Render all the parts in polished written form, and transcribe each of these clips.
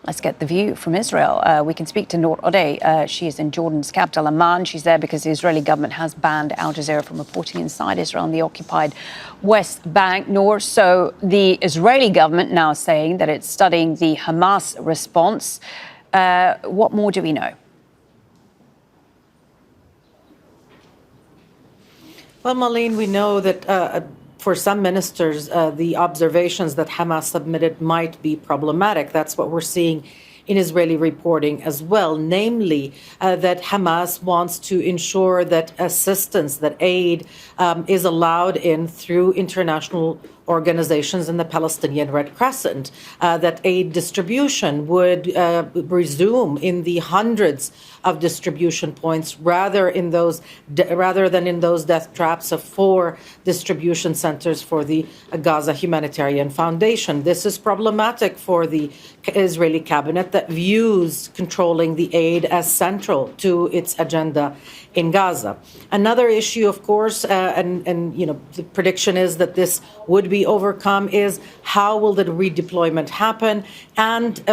Let's get the view from Israel. We can speak to Noor Odeh. She is in Jordan's capital, Amman. She's there because the Israeli government has banned Al Jazeera from reporting inside Israel on the occupied West Bank. Noor, so the Israeli government now saying that it's studying the Hamas response. What more do we know? Well, Marlene, we know that for some ministers, the observations that Hamas submitted might be problematic. That's what we're seeing in Israeli reporting as well, namely that Hamas wants to ensure that assistance, that aid is allowed in through international organizations in the Palestinian Red Crescent, that aid distribution would resume in the hundreds of distribution points rather than in those death traps of 4 distribution centers for the Gaza Humanitarian Foundation. This is problematic for the Israeli cabinet that views controlling the aid as central to its agenda in Gaza. Another issue, of course, and you know, the prediction is that this would be overcome, is how will the redeployment happen, and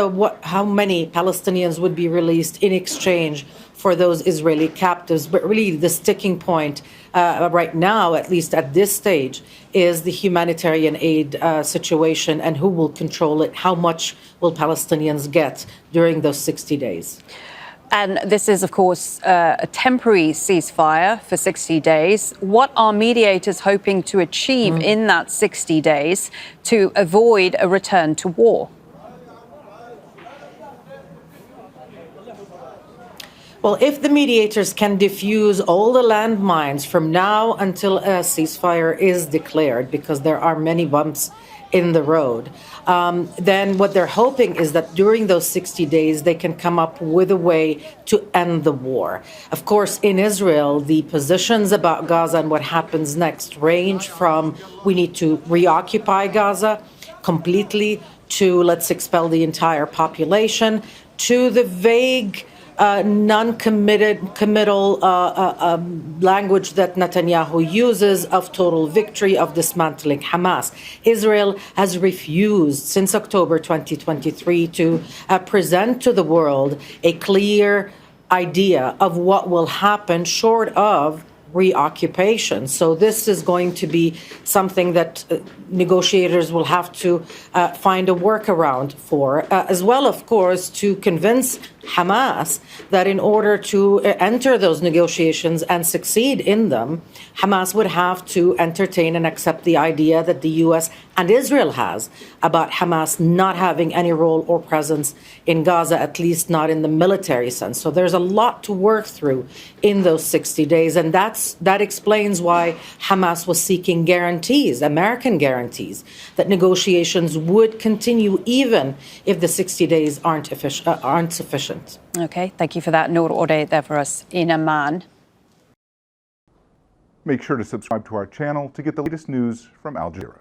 how many Palestinians would be released in exchange for those Israeli captives. But really the sticking point right now, at least at this stage, is the humanitarian aid situation and who will control it. How much will Palestinians get during those 60 days? And this is, of course, a temporary ceasefire for 60 days. What are mediators hoping to achieve in that 60 days to avoid a return to war? Well, if the mediators can defuse all the landmines from now until a ceasefire is declared, because there are many bumps in the road, then what they're hoping is that during those 60 days, they can come up with a way to end the war. Of course, in Israel, the positions about Gaza and what happens next range from we need to reoccupy Gaza completely to let's expel the entire population to the vague committal language that Netanyahu uses of total victory, of dismantling Hamas. Israel has refused since October 2023 to present to the world a clear idea of what will happen short of reoccupation. So this is going to be something that negotiators will have to find a workaround for, as well, of course, to convince Hamas that in order to enter those negotiations and succeed in them, Hamas would have to entertain and accept the idea that the U.S. and Israel has about Hamas not having any role or presence in Gaza, at least not in the military sense. So there's a lot to work through in those 60 days, and that explains why Hamas was seeking guarantees, American guarantees, that negotiations would continue even if the 60 days aren't sufficient. Okay, thank you for that. Noor Odeh there for us in Amman. Make sure to subscribe to our channel to get the latest news from Al Jazeera.